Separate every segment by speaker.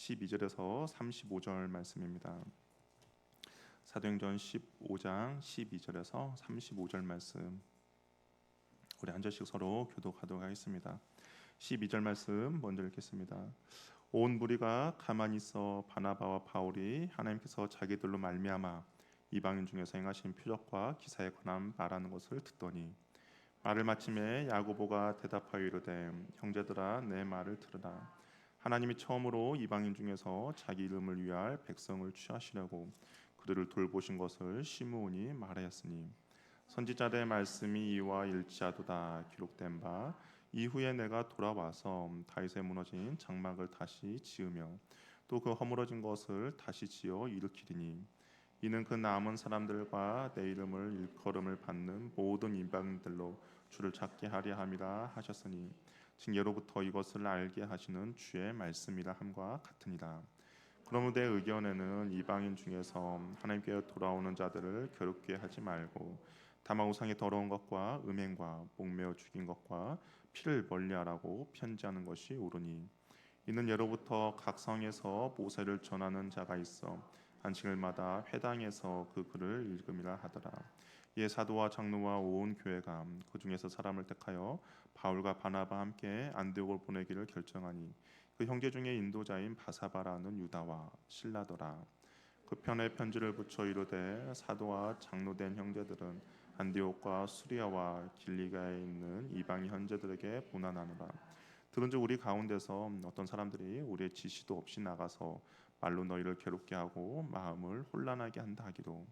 Speaker 1: 12절에서 35절 말씀입니다. 사도행전 15장 12절에서 35절 말씀, 우리 한 절씩 서로 교독하도록 하겠습니다. 12절 말씀 먼저 읽겠습니다. 온 무리가 가만히 있어 바나바와 바울이 하나님께서 자기들로 말미암아 이방인 중에서 행하신 표적과 기사에 관한 말하는 것을 듣더니, 말을 마침에 야고보가 대답하여 이르되, 형제들아 내 말을 들으라. 하나님이 처음으로 이방인 중에서 자기 이름을 위할 백성을 취하시려고 그들을 돌보신 것을 시므온이 말하였으니, 선지자의 말씀이 이와 일치하도다. 기록된 바, 이후에 내가 돌아와서 다윗의 무너진 장막을 다시 지으며 또 그 허물어진 것을 다시 지어 일으키리니, 이는 그 남은 사람들과 내 이름을 일컬음을 받는 모든 이방인들로 주를 찾게 하려 함이라 하셨으니, 징예로부터 이것을 알게 하시는 주의 말씀이라 함과 같으니라. 그러므로 내 의견에는 이방인 중에서 하나님께 돌아오는 자들을 괴롭게 하지 말고, 다만 우상의 더러운 것과 음행과 목매어 죽인 것과 피를 멀리하라고 편지하는 것이 옳으니, 이는 예로부터 각 성에서 모세를 전하는 자가 있어 안식일마다 회당에서 그 글을 읽음이라 하더라. 이에 사도와 장로와 온 교회가 그 중에서 사람을 택하여 바울과 바나바와 함께 안디옥을 보내기를 결정하니, 그 형제 중에 인도자인 바사바라는 유다와 실라더라. 그 편에 편지를 붙여 이르되, 사도와 장로된 형제들은 안디옥과 수리아와 길리가에 있는 이방인 형제들에게 보난하노라. 들은즉 우리 가운데서 어떤 사람들이 우리의 지시도 없이 나가서 말로 너희를 괴롭게 하고 마음을 혼란하게 한다 하기로,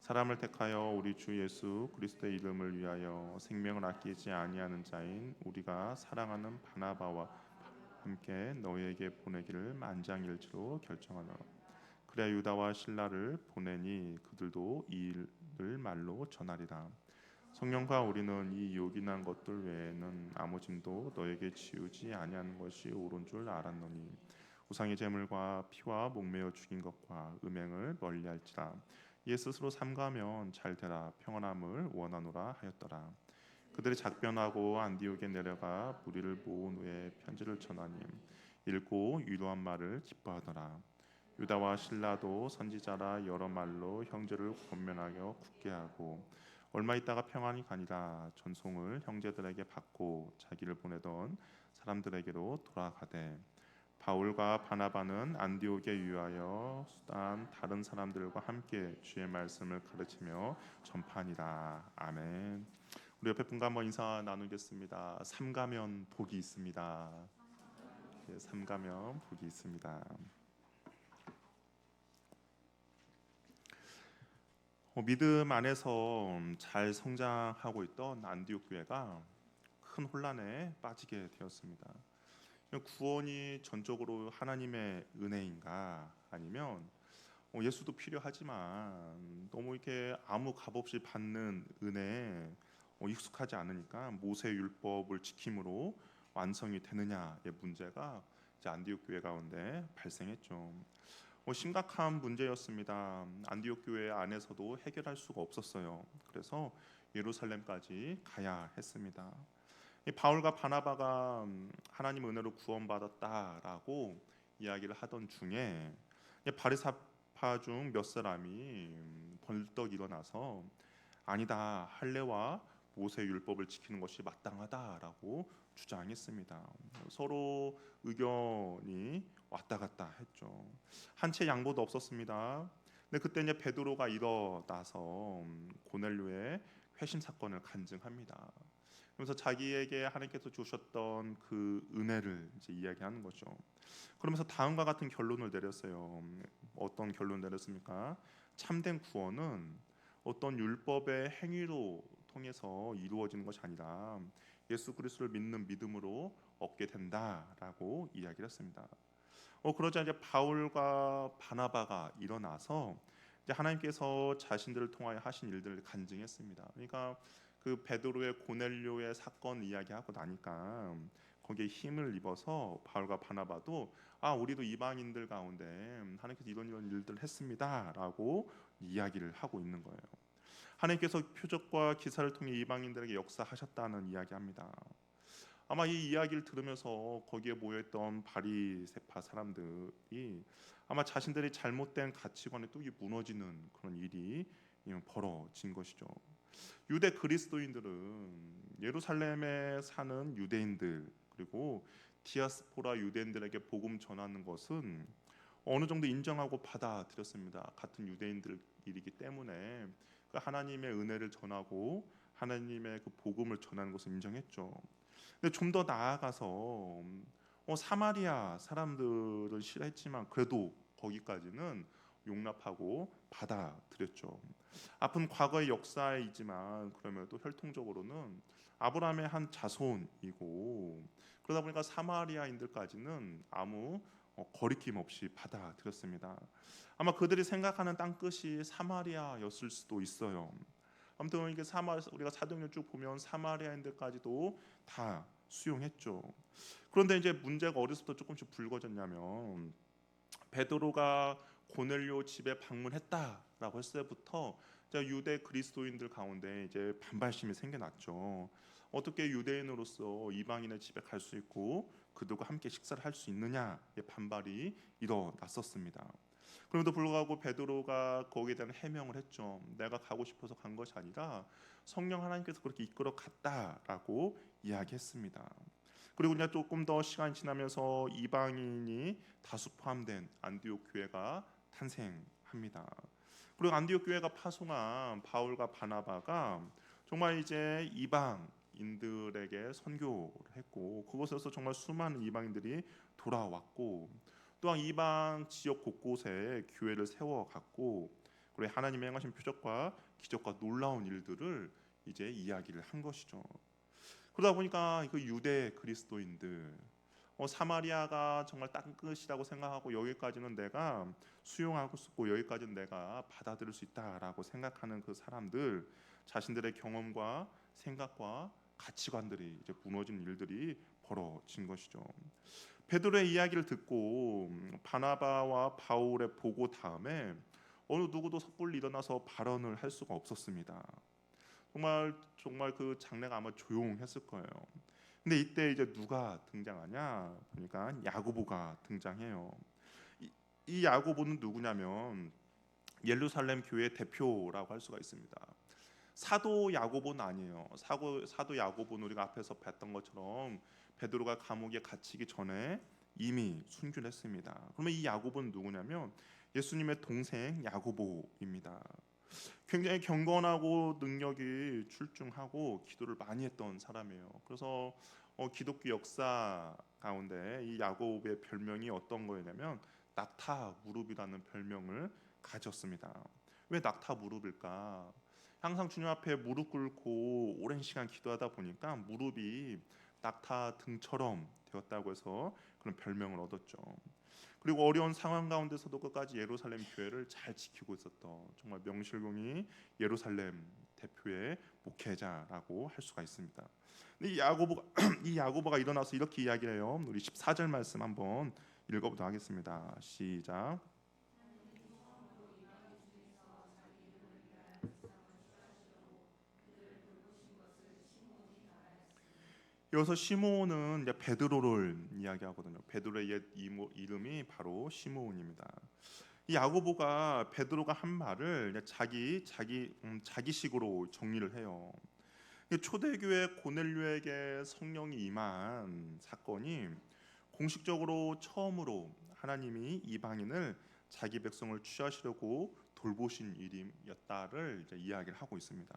Speaker 1: 사람을 택하여 우리 주 예수 그리스도의 이름을 위하여 생명을 아끼지 아니하는 자인 우리가 사랑하는 바나바와 함께 너희에게 보내기를 만장일치로 결정하노라. 그래야 유다와 실라를 보내니 그들도 이 일을 말로 전하리라. 성령과 우리는 이 요긴한 것들 외에는 아무 짐도 너에게 지우지 아니하는 것이 옳은 줄 알았노니, 우상의 제물과 피와 목매어 죽인 것과 음행을 멀리할지라. 이에 스스로 삼가면 잘되라 평안함을 원하노라 하였더라. 그들이 작변하고 안디옥에 내려가 무리를 모은 후에 편지를 전하니, 읽고 위로한 말을 기뻐하더라. 유다와 실라도 선지자라 여러 말로 형제를 권면하여 굳게 하고, 얼마 있다가 평안히 가니라 전송을 형제들에게 받고 자기를 보내던 사람들에게로 돌아가되, 바울과 바나바는 안디옥에 유하여 수단 다른 사람들과 함께 주의 말씀을 가르치며 전파하니라. 아멘. 우리 옆에 분과 한번 인사 나누겠습니다. 삼가면 복이 있습니다. 삼가면 복이 있습니다. 믿음 안에서 잘 성장하고 있던 안디옥 교회가 큰 혼란에 빠지게 되었습니다. 구원이 전적으로 하나님의 은혜인가, 아니면 예수도 필요하지만 너무 이렇게 아무 값 없이 받는 은혜에 익숙하지 않으니까 모세 율법을 지킴으로 완성이 되느냐의 문제가 이제 안디옥 교회 가운데 발생했죠. 심각한 문제였습니다. 안디옥 교회 안에서도 해결할 수가 없었어요. 그래서 예루살렘까지 가야 했습니다. 이 바울과 바나바가 하나님 은혜로 구원받았다라고 이야기를 하던 중에 바리사파 중 몇 사람이 벌떡 일어나서, 아니다, 할례와 모세 율법을 지키는 것이 마땅하다라고 주장했습니다. 서로 의견이 왔다 갔다 했죠. 한 채 양보도 없었습니다. 근데 그때 이제 베드로가 일어나서 고넬료의 회심 사건을 간증합니다. 그러면서 자기에게 하나님께서 주셨던 그 은혜를 이제 이야기하는 거죠. 그러면서 다음과 같은 결론을 내렸어요. 어떤 결론 내렸습니까? 참된 구원은 어떤 율법의 행위로 통해서 이루어지는 것이 아니라 예수 그리스도를 믿는 믿음으로 얻게 된다라고 이야기를 했습니다. 그러자 이제 바울과 바나바가 일어나서 이제 하나님께서 자신들을 통하여 하신 일들을 간증했습니다. 그러니까 그 베드로의 고넬료의 사건 이야기하고 나니까 거기에 힘을 입어서 바울과 바나바도, 우리도 이방인들 가운데 하나님께서 이런 일들을 했습니다라고 이야기를 하고 있는 거예요. 하나님께서 표적과 기사를 통해 이방인들에게 역사하셨다는 이야기합니다. 아마 이 이야기를 들으면서 거기에 모여있던 바리새파 사람들이 아마 자신들의 잘못된 가치관에 또 무너지는 그런 일이 벌어진 것이죠. 유대 그리스도인들은 예루살렘에 사는 유대인들 그리고 디아스포라 유대인들에게 복음 전하는 것은 어느 정도 인정하고 받아들였습니다. 같은 유대인들이기 때문에 그 하나님의 은혜를 전하고 하나님의 그 복음을 전하는 것을 인정했죠. 근데 좀 더 나아가서 사마리아 사람들은 싫어했지만 그래도 거기까지는 용납하고 받아들였죠. 아픈 과거의 역사이지만 그러면도 혈통적으로는 아브라함의 한 자손이고 그러다 보니까 사마리아인들까지는 아무 거리낌 없이 받아들였습니다. 아마 그들이 생각하는 땅끝이 사마리아였을 수도 있어요. 아무튼 이게 우리가 사도행전 쭉 보면 사마리아인들까지도 다 수용했죠. 그런데 이제 문제가 어디서부터 조금씩 불거졌냐면 베드로가 고넬료 집에 방문했다라고 했을 때부터 유대 그리스도인들 가운데 이제 반발심이 생겨났죠. 어떻게 유대인으로서 이방인의 집에 갈 수 있고 그들과 함께 식사를 할 수 있느냐의 반발이 일어났었습니다. 그럼에도 불구하고 베드로가 거기에 대한 해명을 했죠. 내가 가고 싶어서 간 것이 아니라 성령 하나님께서 그렇게 이끌어 갔다라고 이야기했습니다. 그리고 이제 조금 더 시간이 지나면서 이방인이 다수 포함된 안디옥 교회가 탄생합니다. 그리고 안디옥 교회가 파송한 바울과 바나바가 정말 이제 이방인들에게 선교를 했고 그곳에서 정말 수많은 이방인들이 돌아왔고 또한 이방 지역 곳곳에 교회를 세워갔고 그리고 하나님의 행하신 표적과 기적과 놀라운 일들을 이제 이야기를 한 것이죠. 그러다 보니까 그 유대 그리스도인들 사마리아가 정말 땅끝이라고 생각하고 여기까지는 내가 수용하고 싶고 여기까지는 내가 받아들일 수 있다라고 생각하는 그 사람들 자신들의 경험과 생각과 가치관들이 이제 무너진 일들이 벌어진 것이죠. 베드로의 이야기를 듣고 바나바와 바울의 보고 다음에 어느 누구도 섣불리 일어나서 발언을 할 수가 없었습니다. 정말 그 장례가 아마 조용했을 거예요. 근데 이때 이제 누가 등장하냐 보니까 야고보가 등장해요. 이 야고보는 누구냐면 예루살렘 교회 대표라고 할 수가 있습니다. 사도 야고보는 아니에요. 사도 야고보는 우리가 앞에서 봤던 것처럼 베드로가 감옥에 갇히기 전에 이미 순교했습니다. 그러면 이 야고보는 누구냐면 예수님의 동생 야고보입니다. 굉장히 경건하고 능력이 출중하고 기도를 많이 했던 사람이에요. 그래서 기독교 역사 가운데 이 야고보의 별명이 어떤 거였냐면 낙타 무릎이라는 별명을 가졌습니다. 왜 낙타 무릎일까? 항상 주님 앞에 무릎 꿇고 오랜 시간 기도하다 보니까 무릎이 낙타 등처럼 되었다고 해서 그런 별명을 얻었죠. 그리고 어려운 상황 가운데서도 끝까지 예루살렘 교회를 잘 지키고 있었던 정말 명실공히 예루살렘 대표의 목회자라고 할 수가 있습니다. 이 야고보가 이 야고보가 일어나서 이렇게 이야기를 해요. 우리 14절 말씀 한번 읽어보도록 하겠습니다. 시작. 여기서 시므온은 이제 베드로를 이야기하거든요. 베드로의 옛 이름이 바로 시므온입니다. 이 야고보가 베드로가 한 말을 자기식으로 정리를 해요. 초대교회 고넬료에게 성령이 임한 사건이 공식적으로 처음으로 하나님이 이방인을 자기 백성을 취하시려고 돌보신 일이었다를 이제 이야기를 하고 있습니다.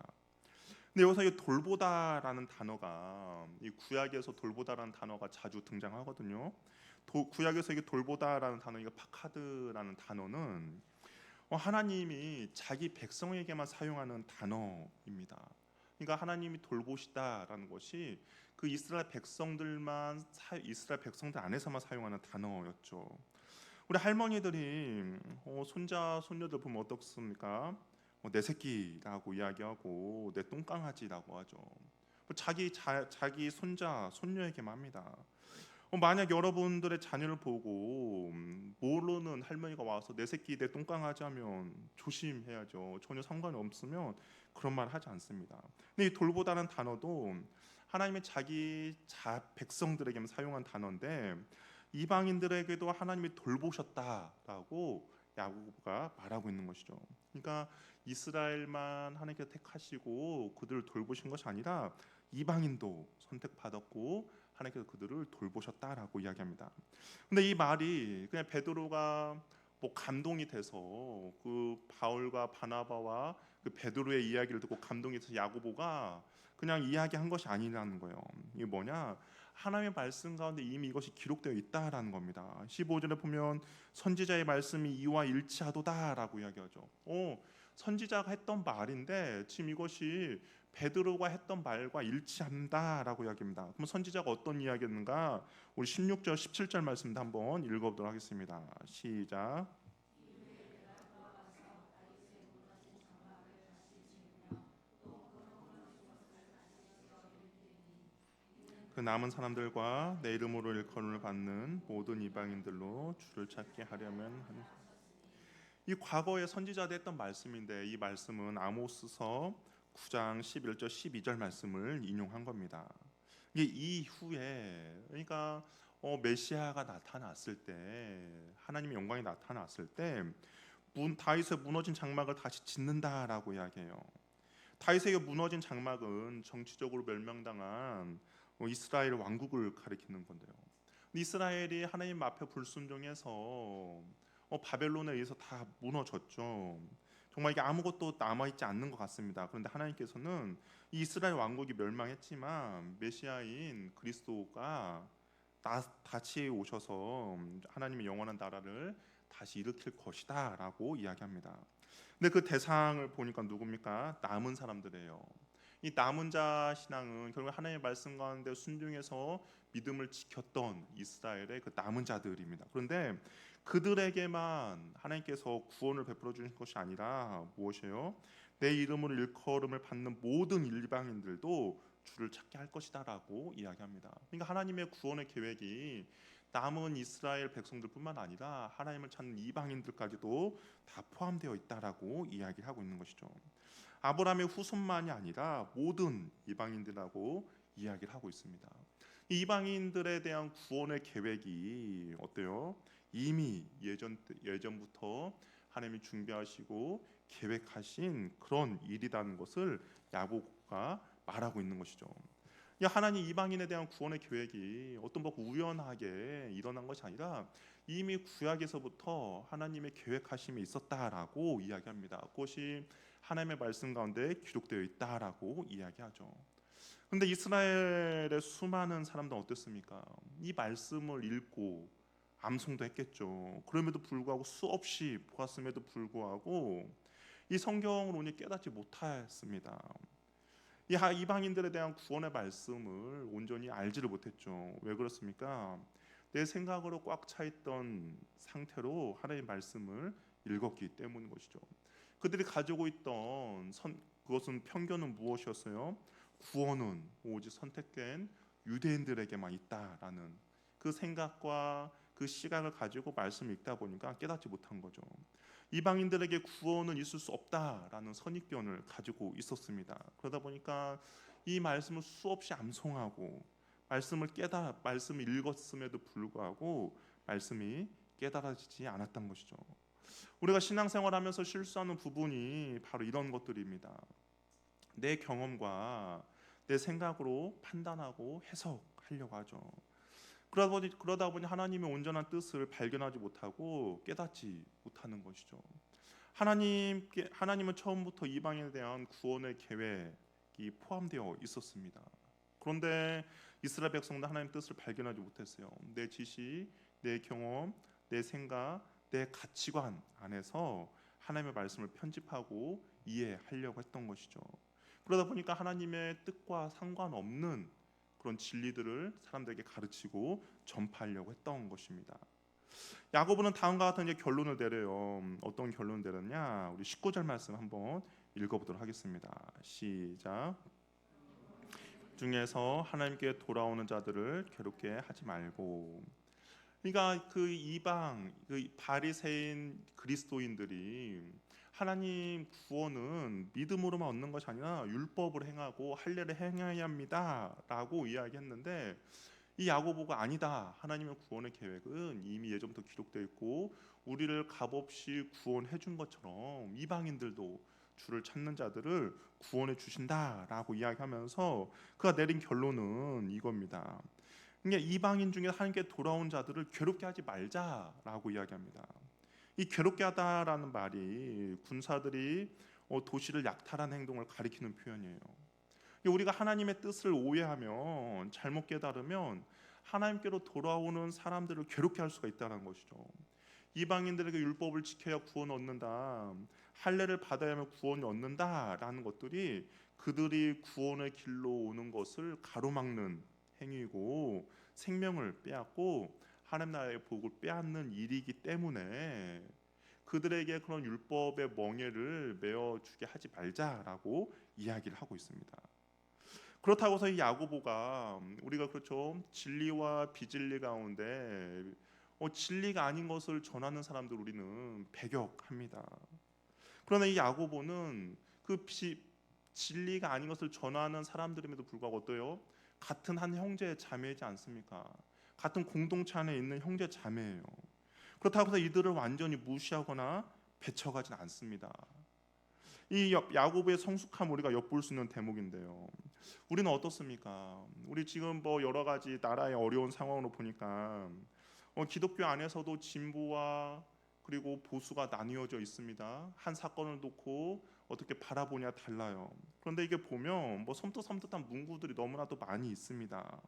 Speaker 1: 근데 여기서 이 돌보다라는 단어가 이 구약에서 돌보다라는 단어가 자주 등장하거든요. 구약에서 이게 돌보다라는 단어, 이거 파카드라는 단어는 하나님이 자기 백성에게만 사용하는 단어입니다. 그러니까 하나님이 돌보시다라는 것이 그 이스라엘 백성들 안에서만 사용하는 단어였죠. 우리 할머니들이 손자 손녀들 보면 어떻습니까? 내 새끼라고 이야기하고 내 똥강아지라고 하죠. 자기 손자 손녀에게만 합니다. 만약 여러분들의 자녀를 보고 모르는 할머니가 와서 내 새끼 내 똥강아지 하면 조심해야죠. 전혀 상관이 없으면 그런 말 하지 않습니다. 근데 이 돌보다는 단어도 하나님의 자기 백성들에게만 사용한 단어인데 이방인들에게도 하나님이 돌보셨다라고 야고보가 말하고 있는 것이죠. 그러니까 이스라엘만 하나님께서 택하시고 그들을 돌보신 것이 아니라 이방인도 선택받았고 하나님께서 그들을 돌보셨다라고 이야기합니다. 근데 이 말이 그냥 베드로가 뭐 감동이 돼서 그 바울과 바나바와 그 베드로의 이야기를 듣고 감동이 돼서 야고보가 그냥 이야기한 것이 아니라는 거예요. 이게 뭐냐? 하나님의 말씀 가운데 이미 이것이 기록되어 있다라는 겁니다. 15절에 보면 선지자의 말씀이 이와 일치하도다라고 이야기하죠. 선지자가 했던 말인데 지금 이것이 베드로가 했던 말과 일치한다라고 이야기합니다. 그럼 선지자가 어떤 이야기였는가? 우리 16절, 17절 말씀도 한번 읽어보도록 하겠습니다. 시작. 그 남은 사람들과 내 이름으로 일컬음을 받는 모든 이방인들로 주를 찾게 하려면 하는. 이 과거의 선지자들 했던 말씀인데 이 말씀은 아모스서 9장 11절 12절 말씀을 인용한 겁니다. 이게 이후에 그러니까 메시아가 나타났을 때 하나님의 영광이 나타났을 때 다윗의 무너진 장막을 다시 짓는다라고 이야기해요. 다윗에게 무너진 장막은 정치적으로 멸망당한 이스라엘 왕국을 가리키는 건데요. 이스라엘이 하나님 앞에 불순종해서 바벨론에 의해서 다 무너졌죠. 정말 이게 아무것도 남아있지 않는 것 같습니다. 그런데 하나님께서는 이 이스라엘 왕국이 멸망했지만 메시아인 그리스도가 다시 오셔서 하나님의 영원한 나라를 다시 일으킬 것이다라고 이야기합니다. 근데 그 대상을 보니까 누굽니까? 남은 사람들이에요. 이 남은 자 신앙은 결국 하나님의 말씀 가운데 순종해서 믿음을 지켰던 이스라엘의 그 남은 자들입니다. 그런데 그들에게만 하나님께서 구원을 베풀어 주신 것이 아니라 무엇이에요? 내 이름으로 일컬음을 받는 모든 일방인들도 주를 찾게 할 것이다라고 이야기합니다. 그러니까 하나님의 구원의 계획이 남은 이스라엘 백성들뿐만 아니라 하나님을 찾는 이방인들까지도 다 포함되어 있다라고 이야기하고 있는 것이죠. 아브라함의 후손만이 아니라 모든 이방인들하고 이야기를 하고 있습니다. 이 이방인들에 대한 구원의 계획이 어때요? 이미 예전부터 하나님이 준비하시고 계획하신 그런 일이라는 것을 야고보가 말하고 있는 것이죠. 하나님 이방인에 대한 구원의 계획이 어떤 우연하게 일어난 것이 아니라 이미 구약에서부터 하나님의 계획하심이 있었다라고 이야기합니다. 그것이 하나님의 말씀 가운데 기록되어 있다라고 이야기하죠. 그런데 이스라엘의 수많은 사람들 어땠습니까? 이 말씀을 읽고 암송도 했겠죠. 그럼에도 불구하고 수없이 보았음에도 불구하고 이 성경을 온전히 깨닫지 못했습니다. 이 이방인들에 대한 구원의 말씀을 온전히 알지를 못했죠. 왜 그렇습니까? 내 생각으로 꽉 차 있던 상태로 하나님의 말씀을 읽었기 때문인 것이죠. 그들이 가지고 있던 그것은 편견은 무엇이었어요? 구원은 오직 선택된 유대인들에게만 있다라는 그 생각과 그 시각을 가지고 말씀을 읽다 보니까 깨닫지 못한 거죠. 이방인들에게 구원은 있을 수 없다라는 선입견을 가지고 있었습니다. 그러다 보니까 이 말씀을 수없이 암송하고 말씀을 읽었음에도 불구하고 말씀이 깨달아지지 않았던 것이죠. 우리가 신앙생활하면서 실수하는 부분이 바로 이런 것들입니다. 내 경험과 내 생각으로 판단하고 해석하려고 하죠. 그러다 보니 하나님의 온전한 뜻을 발견하지 못하고 깨닫지 못하는 것이죠. 하나님은 처음부터 이방인에 대한 구원의 계획이 포함되어 있었습니다. 그런데 이스라엘 백성들 하나님의 뜻을 발견하지 못했어요. 내 지식, 내 경험, 내 생각, 내 가치관 안에서 하나님의 말씀을 편집하고 이해하려고 했던 것이죠. 그러다 보니까 하나님의 뜻과 상관없는 그런 진리들을 사람들에게 가르치고 전파하려고 했던 것입니다. 야고보는 다음과 같은 결론을 내려요. 어떤 결론을 내렸냐? 우리 19절 말씀 한번 읽어보도록 하겠습니다. 시작. 중에서 하나님께 돌아오는 자들을 괴롭게 하지 말고. 그러니까 그 이방, 그 바리새인 그리스도인들이 하나님 구원은 믿음으로만 얻는 것이 아니라 율법을 행하고 할례를 행해야 합니다라고 이야기했는데 이 야고보가 아니다. 하나님의 구원의 계획은 이미 예전부터 기록되어 있고 우리를 값없이 구원해 준 것처럼 이방인들도 주를 찾는 자들을 구원해 주신다라고 이야기하면서 그가 내린 결론은 이겁니다. 그러니까 이방인 중에 하나님께 돌아온 자들을 괴롭게 하지 말자라고 이야기합니다. 이 괴롭게 하다라는 말이 군사들이 도시를 약탈한 행동을 가리키는 표현이에요. 우리가 하나님의 뜻을 오해하면 잘못 깨달으면 하나님께로 돌아오는 사람들을 괴롭게 할 수가 있다는 것이죠. 이방인들에게 율법을 지켜야 구원 얻는다, 할례를 받아야만 구원이 얻는다라는 것들이 그들이 구원의 길로 오는 것을 가로막는 행위고 생명을 빼앗고 하나님 나라의 복을 빼앗는 일이기 때문에 그들에게 그런 율법의 멍에를 메어주게 하지 말자라고 이야기를 하고 있습니다. 그렇다고 해서 이 야고보가 우리가 그렇죠, 진리와 비진리 가운데 진리가 아닌 것을 전하는 사람들 우리는 배격합니다. 그러나 이 야고보는 진리가 아닌 것을 전하는 사람들임에도 불구하고 어때요? 같은 한 형제 자매이지 않습니까? 같은 공동체 안에 있는 형제 자매예요. 그렇다고 해서 이들을 완전히 무시하거나 배척하진 않습니다. 이 야고보의 성숙함 우리가 엿볼 수 있는 대목인데요. 우리는 어떻습니까? 우리 지금 여러 가지 나라의 어려운 상황으로 보니까 기독교 안에서도 진보와 그리고 보수가 나뉘어져 있습니다. 한 사건을 놓고 어떻게 바라보냐 달라요. 그런데 이게 보면 섬뜩섬뜩한 문구들이 너무나도 많이 있습니다.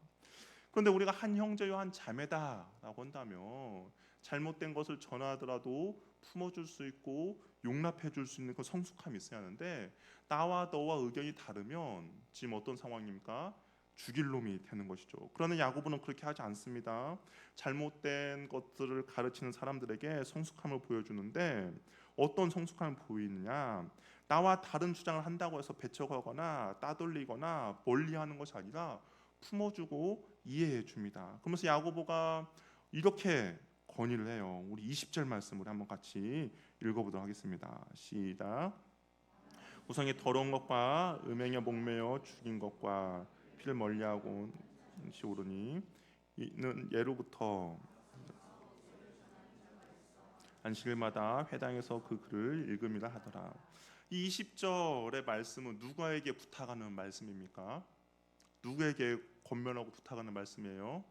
Speaker 1: 그런데 우리가 한 형제요 한 자매다라고 한다면 잘못된 것을 전하더라도 품어줄 수 있고 용납해줄 수 있는 그 성숙함이 있어야 하는데 나와 너와 의견이 다르면 지금 어떤 상황입니까? 죽일 놈이 되는 것이죠. 그러나 야고보는 그렇게 하지 않습니다. 잘못된 것들을 가르치는 사람들에게 성숙함을 보여주는데 어떤 성숙함을 보이느냐? 나와 다른 주장을 한다고 해서 배척하거나 따돌리거나 멀리하는 것이 아니라 품어주고 이해해 줍니다. 그러면서 야고보가 이렇게 건의를 해요. 우리 20절 말씀을 한번 같이 읽어보도록 하겠습니다. 시작. 우상의 더러운 것과 음행에 목매어 죽인 것과 피를 멀리하고 오르니 이는 예로부터 안식일마다 회당에서 그 글을 읽음이라 하더라. 이 20절의 말씀은 누구에게 부탁하는 말씀입니까? 누구에게 권면하고 부탁하는 말씀이에요?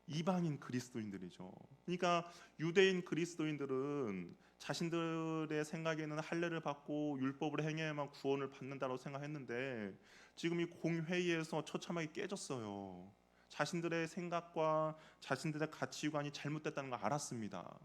Speaker 1: 이방인 그리스도인들이죠. 그러니까 유대인 그리스도인들은 자신들의 생각에는 할례를 받고 율법을 행해야만 구원을 받는다고 생각했는데 지금 이 공회의에서 처참하게 깨졌어요. 자신들의 생각과 자신들의 가치관이 잘못됐다는 걸 알았습니다.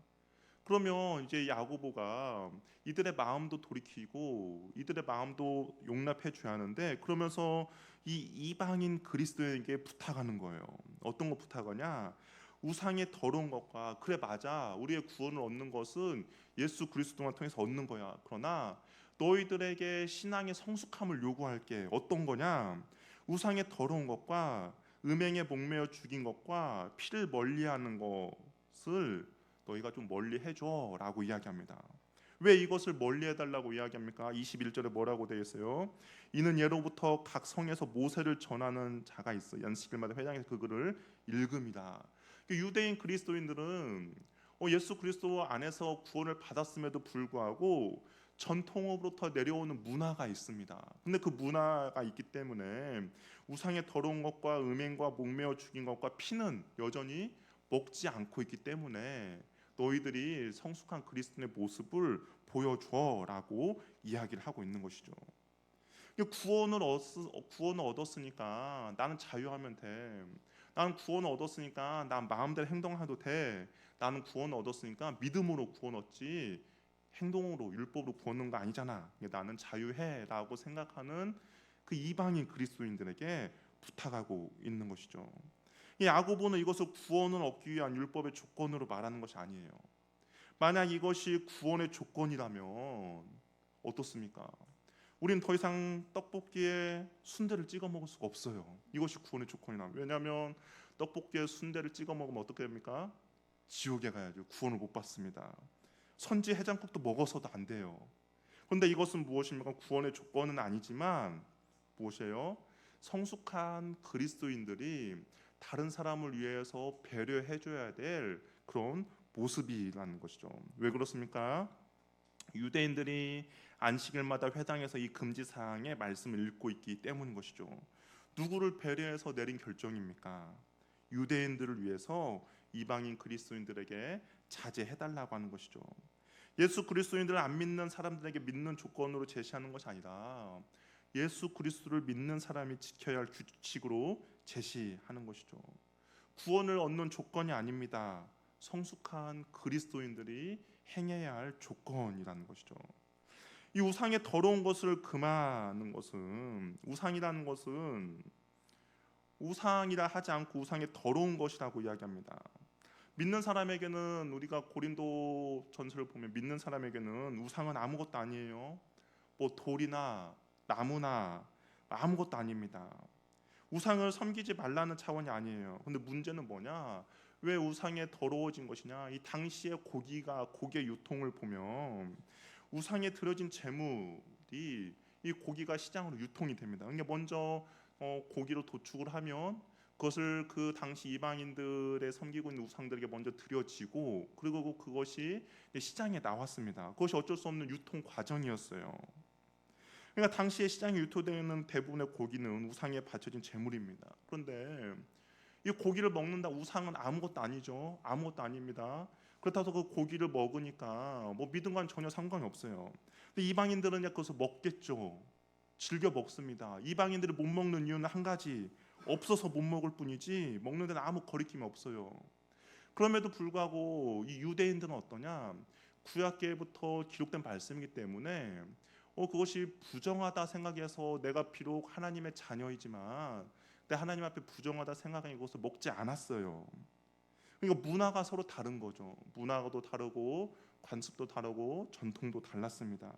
Speaker 1: 그러면 이제 야고보가 이들의 마음도 돌이키고 이들의 마음도 용납해 줘야 하는데 그러면서 이 이방인 그리스도인에게 부탁하는 거예요. 어떤 거 부탁하냐? 우상의 더러운 것과 그래 맞아 우리의 구원을 얻는 것은 예수 그리스도만 통해서 얻는 거야. 그러나 너희들에게 신앙의 성숙함을 요구할게. 어떤 거냐? 우상의 더러운 것과 음행에 목매어 죽인 것과 피를 멀리하는 것을 너희가 좀 멀리 해줘라고 이야기합니다. 왜 이것을 멀리 해달라고 이야기합니까? 21절에 뭐라고 되어 있어요? 이는 예로부터 각 성에서 모세를 전하는 자가 있어 안식일마다 회당에서 그 글을 읽음이다. 유대인 그리스도인들은 예수 그리스도 안에서 구원을 받았음에도 불구하고 전통으로부터 내려오는 문화가 있습니다. 근데 그 문화가 있기 때문에 우상의 더러운 것과 음행과 목매어 죽인 것과 피는 여전히 먹지 않고 있기 때문에 너희들이 성숙한 그리스도의 모습을 보여줘라고 이야기를 하고 있는 것이죠. 구원을 얻었으니까 나는 자유하면 돼. 나는 구원을 얻었으니까 난 마음대로 행동해도 돼. 나는 구원을 얻었으니까 믿음으로 구원 얻지 행동으로 율법으로 구원 얻는 거 아니잖아. 나는 자유해라고 생각하는 그 이방인 그리스도인들에게 부탁하고 있는 것이죠. 이 야고보는 이것을 구원을 얻기 위한 율법의 조건으로 말하는 것이 아니에요. 만약 이것이 구원의 조건이라면 어떻습니까? 우린 더 이상 떡볶이에 순대를 찍어 먹을 수가 없어요. 이것이 구원의 조건이라면. 왜냐하면 떡볶이에 순대를 찍어 먹으면 어떻게 됩니까? 지옥에 가야죠. 구원을 못 받습니다. 선지 해장국도 먹어서도 안 돼요. 그런데 이것은 무엇입니까? 구원의 조건은 아니지만 무엇이에요? 성숙한 그리스도인들이 다른 사람을 위해서 배려해 줘야 될 그런 모습이라는 것이죠. 왜 그렇습니까? 유대인들이 안식일마다 회당에서 이 금지 사항의 말씀을 읽고 있기 때문인 것이죠. 누구를 배려해서 내린 결정입니까? 유대인들을 위해서 이방인 그리스도인들에게 자제해 달라고 하는 것이죠. 예수 그리스도인들을 안 믿는 사람들에게 믿는 조건으로 제시하는 것이 아니라 예수 그리스도를 믿는 사람이 지켜야 할 규칙으로 제시하는 것이죠. 구원을 얻는 조건이 아닙니다. 성숙한 그리스도인들이 행해야 할 조건이라는 것이죠. 이 우상의 더러운 것을 금하는 것은, 우상이라는 것은 우상이라 하지 않고 우상의 더러운 것이라고 이야기합니다. 믿는 사람에게는, 우리가 고린도 전서를 보면 믿는 사람에게는 우상은 아무것도 아니에요. 뭐 돌이나 나무나 아무것도 아닙니다. 우상을 섬기지 말라는 차원이 아니에요. 근데 문제는 뭐냐? 왜 우상에 더러워진 것이냐? 이 당시의 고기의 유통을 보면 우상에 드려진 재물이 이 고기가 시장으로 유통이 됩니다. 그러니까 먼저 고기로 도축을 하면 그것을 그 당시 이방인들의 섬기고 있는 우상들에게 먼저 드려지고, 그리고 그것이 시장에 나왔습니다. 그것이 어쩔 수 없는 유통 과정이었어요. 그러니까 당시에 시장에 유통되는 대부분의 고기는 우상에 바쳐진 제물입니다. 그런데 이 고기를 먹는다, 우상은 아무것도 아니죠. 아무것도 아닙니다. 그렇다고 그 고기를 먹으니까 뭐 믿음과는 전혀 상관이 없어요. 근데 이방인들은 그것을 먹겠죠. 즐겨 먹습니다. 이방인들이 못 먹는 이유는 한 가지, 없어서 못 먹을 뿐이지 먹는 데는 아무 거리낌이 없어요. 그럼에도 불구하고 이 유대인들은 어떠냐? 구약계부터 기록된 말씀이기 때문에 그것이 부정하다 생각해서 내가 비록 하나님의 자녀이지만 내 하나님 앞에 부정하다 생각하니 그것을 먹지 않았어요. 그러니까 문화가 서로 다른 거죠. 문화도 다르고 관습도 다르고 전통도 달랐습니다.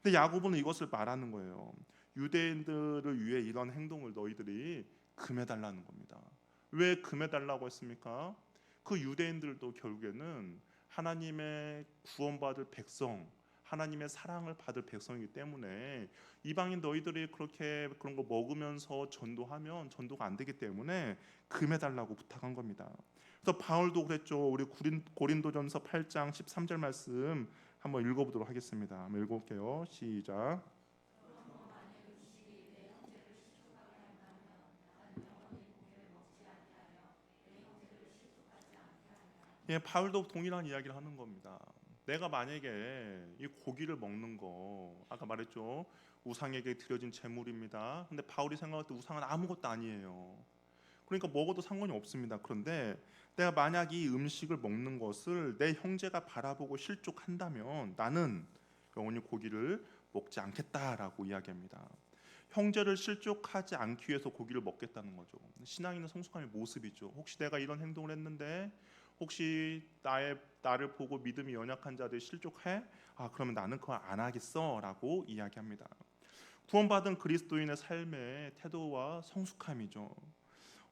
Speaker 1: 근데 야고보는 이것을 말하는 거예요. 유대인들을 위해 이런 행동을 너희들이 금해달라는 겁니다. 왜 금해달라고 했습니까? 그 유대인들도 결국에는 하나님의 구원받을 백성, 하나님의 사랑을 받을 백성이기 때문에 이방인 너희들이 그렇게 그런 거 먹으면서 전도하면 전도가 안 되기 때문에 금해달라고 부탁한 겁니다. 그래서 바울도 그랬죠. 우리 고린도전서 8장 13절 말씀 한번 읽어보도록 하겠습니다. 한번 읽어볼게요. 시작. 예, 바울도 동일한 이야기를 하는 겁니다. 내가 만약에 이 고기를 먹는 거, 아까 말했죠. 우상에게 드려진 제물입니다. 근데 바울이 생각할 때 우상은 아무것도 아니에요. 그러니까 먹어도 상관이 없습니다. 그런데 내가 만약 이 음식을 먹는 것을 내 형제가 바라보고 실족한다면 나는 영원히 고기를 먹지 않겠다라고 이야기합니다. 형제를 실족하지 않기 위해서 고기를 먹겠다는 거죠. 신앙인의 성숙함의 모습이죠. 혹시 내가 이런 행동을 했는데 혹시 나를 보고 믿음이 연약한 자들 실족해? 그러면 나는 그걸 안 하겠어라고 이야기합니다. 구원받은 그리스도인의 삶의 태도와 성숙함이죠.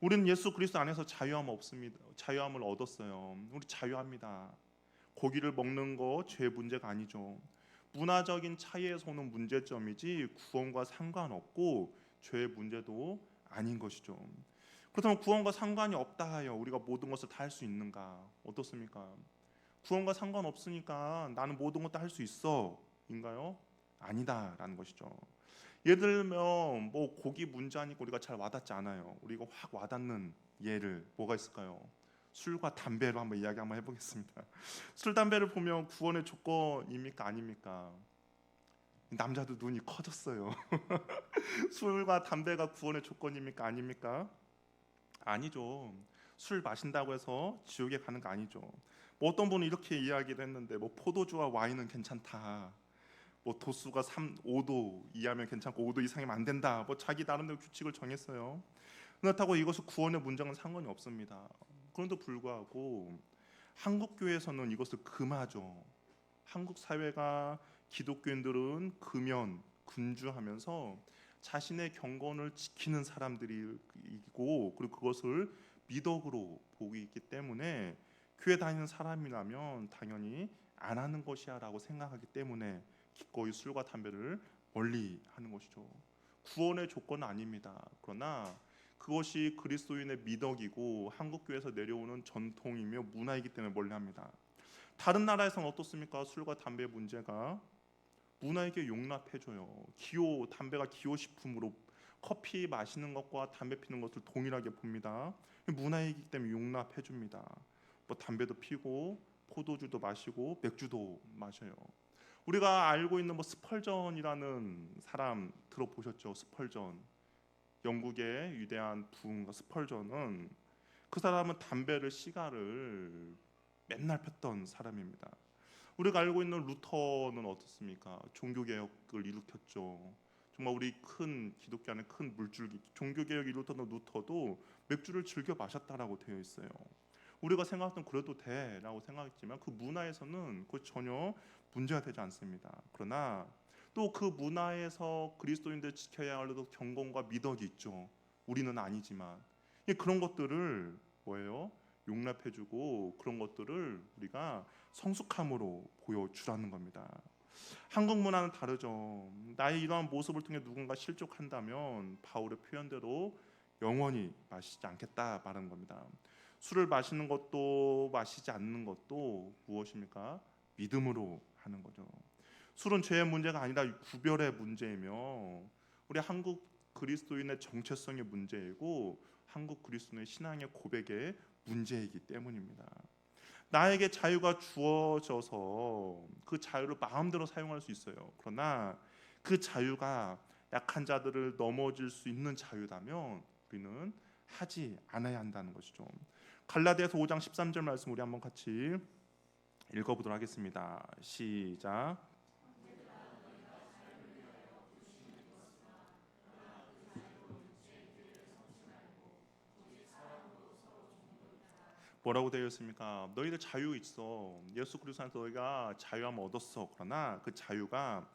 Speaker 1: 우리는 예수 그리스도 안에서 자유함 없습니다. 자유함을 얻었어요. 우리 자유합니다. 고기를 먹는 거 죄 문제가 아니죠. 문화적인 차이에서 오는 문제점이지 구원과 상관없고 죄의 문제도 아닌 것이죠. 그렇다면 구원과 상관이 없다 하여 우리가 모든 것을 다 할 수 있는가? 어떻습니까? 구원과 상관없으니까 나는 모든 것도 할 수 있어 인가요? 아니다라는 것이죠. 예를 들면 뭐 고기 문제하니까 우리가 잘 와닿지 않아요. 우리가 확 와닿는 예를 뭐가 있을까요? 술과 담배로 한번 이야기 한번 해보겠습니다. 술 담배를 보면 구원의 조건입니까 아닙니까? 남자도 눈이 커졌어요. 술과 담배가 구원의 조건입니까 아닙니까? 아니죠. 술 마신다고 해서 지옥에 가는 거 아니죠. 뭐 어떤 분은 이렇게 이야기를 했는데 뭐 포도주와 와인은 괜찮다. 뭐 도수가 5도 이하면 괜찮고 5도 이상이면 안 된다. 뭐 자기 나름대로 규칙을 정했어요. 그렇다고 이것을 구원의 문제는 상관이 없습니다. 그런데도 불구하고 한국 교회에서는 이것을 금하죠. 한국 사회가 기독교인들은 금연, 군주하면서 자신의 경건을 지키는 사람들이고 그리고 그것을 미덕으로 보고 있기 때문에 교회 다니는 사람이라면 당연히 안 하는 것이야라고 생각하기 때문에 기꺼이 술과 담배를 멀리 하는 것이죠. 구원의 조건은 아닙니다. 그러나 그것이 그리스도인의 미덕이고 한국 교회에서 내려오는 전통이며 문화이기 때문에 멀리합니다. 다른 나라에서는 어떻습니까? 술과 담배 문제가 문화에게 용납해줘요. 담배가 기호식품으로 커피 마시는 것과 담배 피는 것을 동일하게 봅니다. 문화이기 때문에 용납해줍니다. 뭐 담배도 피고 포도주도 마시고 맥주도 마셔요. 우리가 알고 있는 뭐 스펄전이라는 사람 들어보셨죠? 스펄전, 영국의 위대한 부흥가 스펄전은 그 사람은 시가를 맨날 폈던 사람입니다. 우리가 알고 있는 루터는 어떻습니까? 종교개혁을 일으켰죠. 정말 우리 큰 기독교 안에 큰 물줄기, 종교개혁 일으켰던 루터도 맥주를 즐겨 마셨다라고 되어 있어요. 우리가 생각했던 그래도 돼라고 생각했지만 그 문화에서는 그 전혀 문제가 되지 않습니다. 그러나 또 그 문화에서 그리스도인들 지켜야 할 경건과 미덕이 있죠. 우리는 아니지만 그런 것들을 뭐예요? 용납해주고 그런 것들을 우리가 성숙함으로 보여주라는 겁니다. 한국 문화는 다르죠. 나의 이러한 모습을 통해 누군가 실족한다면 바울의 표현대로 영원히 마시지 않겠다 말하는 겁니다. 술을 마시는 것도 마시지 않는 것도 무엇입니까? 믿음으로 하는 거죠. 술은 죄의 문제가 아니라 구별의 문제이며 우리 한국 그리스도인의 정체성의 문제이고 한국 그리스도인의 신앙의 고백의 문제이기 때문입니다. 나에게 자유가 주어져서 그 자유를 마음대로 사용할 수 있어요. 그러나 그 자유가 약한 자들을 넘어질 수 있는 자유라면 우리는 하지 않아야 한다는 것이죠. 갈라디아서 5장 13절 말씀 우리 한번 같이 읽어보도록 하겠습니다. 시작. 뭐라고 되어 있습니까? 너희들 자유 있어. 예수 그리스도 안에서 너희가 자유함을 얻었어. 그러나 그 자유가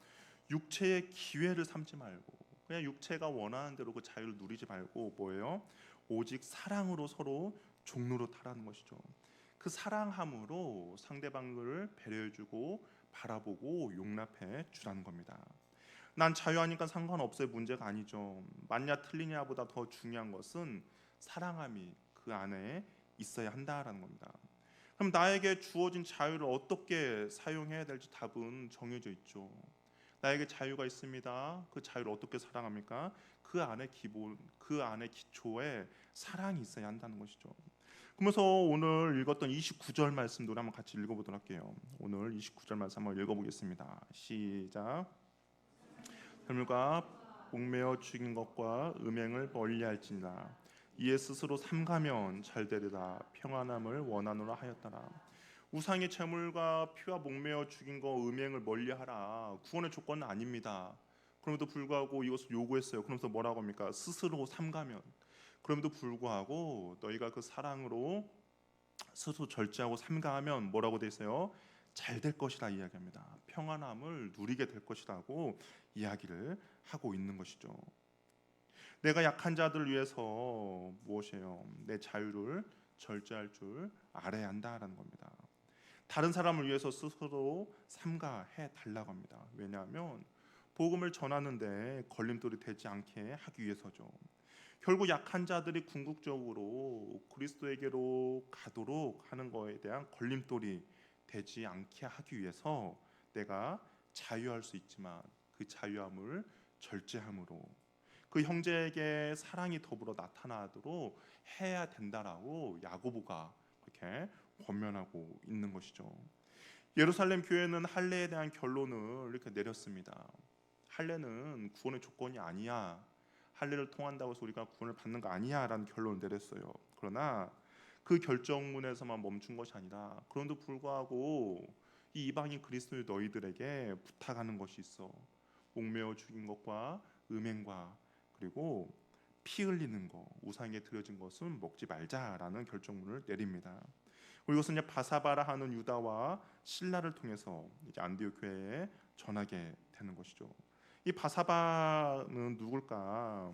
Speaker 1: 육체의 기회를 삼지 말고 그냥 육체가 원하는 대로 그 자유를 누리지 말고 뭐예요? 오직 사랑으로 서로 종로로 타라는 것이죠. 그 사랑함으로 상대방을 배려해주고 바라보고 용납해 주라는 겁니다. 난 자유하니까 상관없어요. 문제가 아니죠. 맞냐 틀리냐보다 더 중요한 것은 사랑함이 그 안에 있어야 한다라는 겁니다. 그럼 나에게 주어진 자유를 어떻게 사용해야 될지 답은 정해져 있죠. 나에게 자유가 있습니다. 그 자유를 어떻게 사랑합니까? 그 안에 기본, 그 안에 기초에 사랑이 있어야 한다는 것이죠. 그러면서 오늘 읽었던 29절 말씀도 한번 같이 읽어보도록 할게요. 오늘 29절 말씀 한번 읽어보겠습니다. 시작. 혈물과 목매어 죽인 것과 음행을 멀리할지니라. 이에 스스로 삼가면 잘되리라. 평안함을 원하노라 하였더라. 우상의 제물과 피와 목매어 죽인 거 음행을 멀리하라. 구원의 조건은 아닙니다. 그럼에도 불구하고 이것을 요구했어요. 그러면서 뭐라고 합니까? 스스로 삼가면. 그럼에도 불구하고 너희가 그 사랑으로 스스로 절제하고 삼가하면 뭐라고 돼 있어요? 잘 될 것이라 이야기합니다. 평안함을 누리게 될 것이라고 이야기를 하고 있는 것이죠. 내가 약한 자들을 위해서 무엇이에요? 내 자유를 절제할 줄 알아야 한다라는 겁니다. 다른 사람을 위해서 스스로 삼가해 달라고 합니다. 왜냐하면 복음을 전하는데 걸림돌이 되지 않게 하기 위해서죠. 결국 약한 자들이 궁극적으로 그리스도에게로 가도록 하는 것에 대한 걸림돌이 되지 않게 하기 위해서 내가 자유할 수 있지만 그 자유함을 절제함으로 그 형제에게 사랑이 더불어 나타나도록 해야 된다라고 야고보가 그렇게 권면하고 있는 것이죠. 예루살렘 교회는 할례에 대한 결론을 이렇게 내렸습니다. 할례는 구원의 조건이 아니야. 할례를 통한다고 해서 우리가 구원을 받는 거 아니야라는 결론을 내렸어요. 그러나 그 결정문에서만 멈춘 것이 아니라 그런데도 불구하고 이 이방인 그리스도의 너희들에게 부탁하는 것이 있어. 목매어 죽인 것과 음행과 그리고 피 흘리는 거, 우상에 드려진 것은 먹지 말자라는 결정문을 내립니다. 그리고 이것은 이제 바사바라 하는 유다와 신라를 통해서 이제 안디옥 교회에 전하게 되는 것이죠. 이 바사바는 누굴까?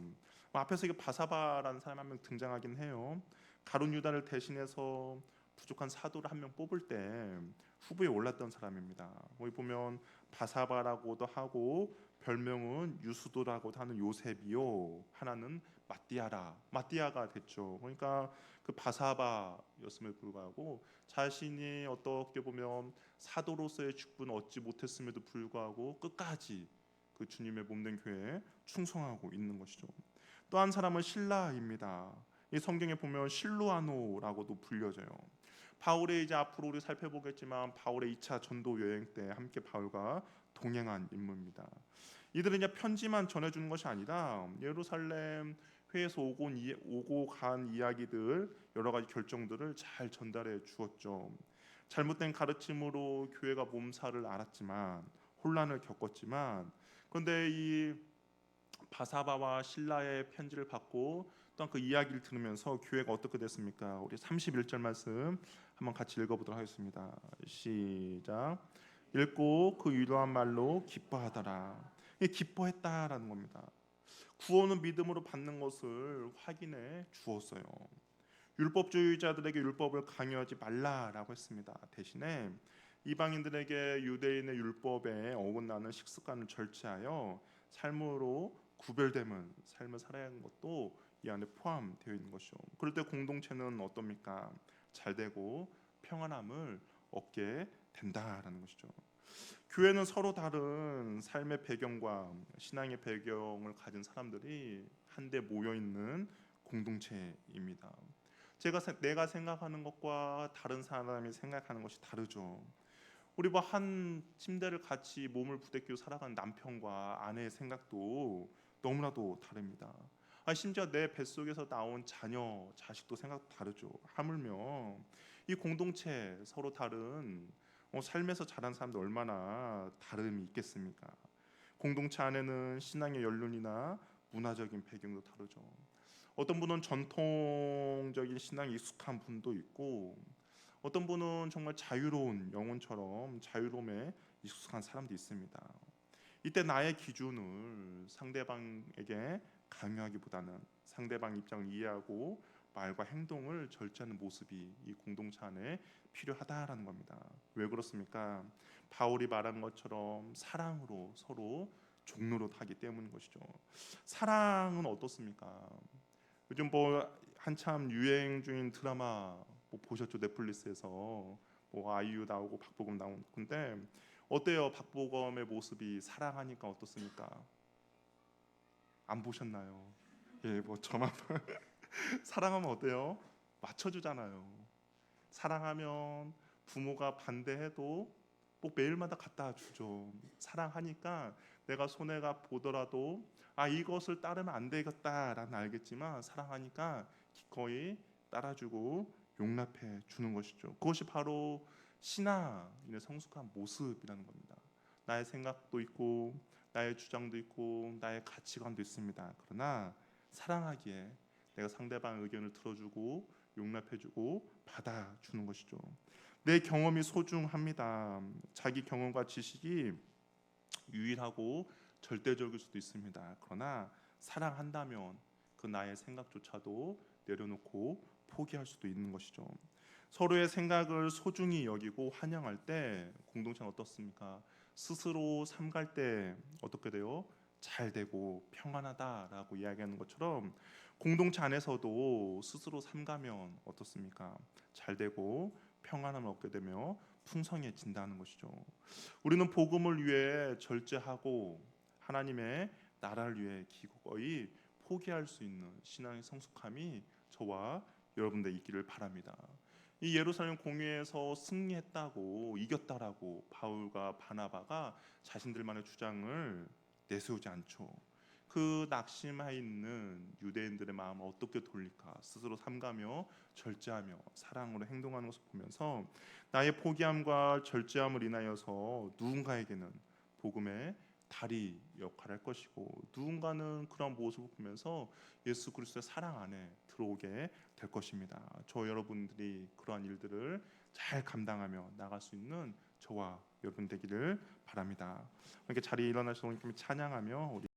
Speaker 1: 앞에서 이게 바사바라는 사람 한 명 등장하긴 해요. 가룟 유다를 대신해서 부족한 사도를 한 명 뽑을 때 후보에 올랐던 사람입니다. 거기 보면 바사바라고도 하고 별명은 유수도라고도 하는 요셉이요, 하나는 마띠아가 됐죠. 그러니까 그 바사바였음에도 불구하고 자신이 어떻게 보면 사도로서의 직분을 얻지 못했음에도 불구하고 끝까지 그 주님의 몸된 교회에 충성하고 있는 것이죠. 또 한 사람은 실라입니다. 이 성경에 보면 실루아노라고도 불려져요. 바울의 이제 앞으로 우리 살펴보겠지만 바울의 2차 전도 여행 때 함께 바울과 동행한 인물입니다. 이들은 이제 편지만 전해주는 것이 아니라 예루살렘 회에서 오고 간 이야기들, 여러 가지 결정들을 잘 전달해 주었죠. 잘못된 가르침으로 교회가 몸살을 앓았지만, 혼란을 겪었지만, 그런데 이 바사바와 신라의 편지를 받고 또한 그 이야기를 들으면서 교회가 어떻게 됐습니까? 우리 31절 말씀 한번 같이 읽어보도록 하겠습니다. 시작. 읽고 그 위로한 말로 기뻐하더라. 이게 기뻐했다라는 겁니다. 구원은 믿음으로 받는 것을 확인해 주었어요. 율법주의자들에게 율법을 강요하지 말라라고 했습니다. 대신에 이방인들에게 유대인의 율법에 어긋나는 식습관을 절제하여 삶으로 구별됨은 삶을 살아야 하는 것도 이 안에 포함되어 있는 것이죠. 그럴 때 공동체는 어떻습니까? 잘 되고 평안함을 얻게 된다라는 것이죠. 교회는 서로 다른 삶의 배경과 신앙의 배경을 가진 사람들이 한데 모여 있는 공동체입니다. 내가 생각하는 것과 다른 사람이 생각하는 것이 다르죠. 우리 뭐 한 침대를 같이 몸을 부대끼고 살아가는 남편과 아내의 생각도 너무나도 다릅니다. 심지어 내 뱃속에서 나온 자녀, 자식도 생각 다르죠. 하물며 이 공동체 서로 다른 삶에서 자란 사람들 얼마나 다름이 있겠습니까? 공동체 안에는 신앙의 연륜이나 문화적인 배경도 다르죠. 어떤 분은 전통적인 신앙에 익숙한 분도 있고, 어떤 분은 정말 자유로운 영혼처럼 자유로움에 익숙한 사람도 있습니다. 이때 나의 기준을 상대방에게 강요하기보다는 상대방 입장을 이해하고 말과 행동을 절제하는 모습이 이 공동체 안에 필요하다라는 겁니다. 왜 그렇습니까? 바울이 말한 것처럼 사랑으로 서로 종로로 하기 때문인 것이죠. 사랑은 어떻습니까? 요즘 뭐 한참 유행 중인 드라마 뭐 보셨죠? 넷플릭스에서 뭐 아이유 나오고 박보검 나오는 건데 어때요? 박보검의 모습이 사랑하니까 어떻습니까? 안 보셨나요? 예, 뭐 저만 사랑하면 어때요? 맞춰주잖아요. 사랑하면 부모가 반대해도 꼭 매일마다 갖다 주죠. 사랑하니까 내가 손해가 보더라도 이것을 따르면 안 되겠다라는 알겠지만 사랑하니까 기꺼이 따라주고 용납해 주는 것이죠. 그것이 바로 신앙인의 성숙한 모습이라는 겁니다. 나의 생각도 있고 나의 주장도 있고 나의 가치관도 있습니다. 그러나 사랑하기에 내가 상대방의 의견을 들어주고 용납해주고 받아주는 것이죠. 내 경험이 소중합니다. 자기 경험과 지식이 유일하고 절대적일 수도 있습니다. 그러나 사랑한다면 그 나의 생각조차도 내려놓고 포기할 수도 있는 것이죠. 서로의 생각을 소중히 여기고 환영할 때 공동체는 어떻습니까? 스스로 삼갈 때 어떻게 돼요? 잘 되고 평안하다라고 이야기하는 것처럼 공동체 안에서도 스스로 삼가면 어떻습니까? 잘 되고 평안함을 얻게 되며 풍성해진다는 것이죠. 우리는 복음을 위해 절제하고 하나님의 나라를 위해 기꺼이 포기할 수 있는 신앙의 성숙함이 저와 여러분들 있기를 바랍니다. 이 예루살렘 공회에서 승리했다고 이겼다라고 바울과 바나바가 자신들만의 주장을 내세우지 않죠. 그 낙심해 있는 유대인들의 마음을 어떻게 돌릴까 스스로 삼가며 절제하며 사랑으로 행동하는 것을 보면서 나의 포기함과 절제함을 인하여서 누군가에게는 복음의 다리 역할을 할 것이고 누군가는 그런 모습을 보면서 예수 그리스도의 사랑 안에 들어오게 될 것입니다. 저 여러분들이 그러한 일들을 잘 감당하며 나갈 수 있는 저와 여러분 되기를 바랍니다. 이렇게 자리에 일어나셔서 찬양하며 우리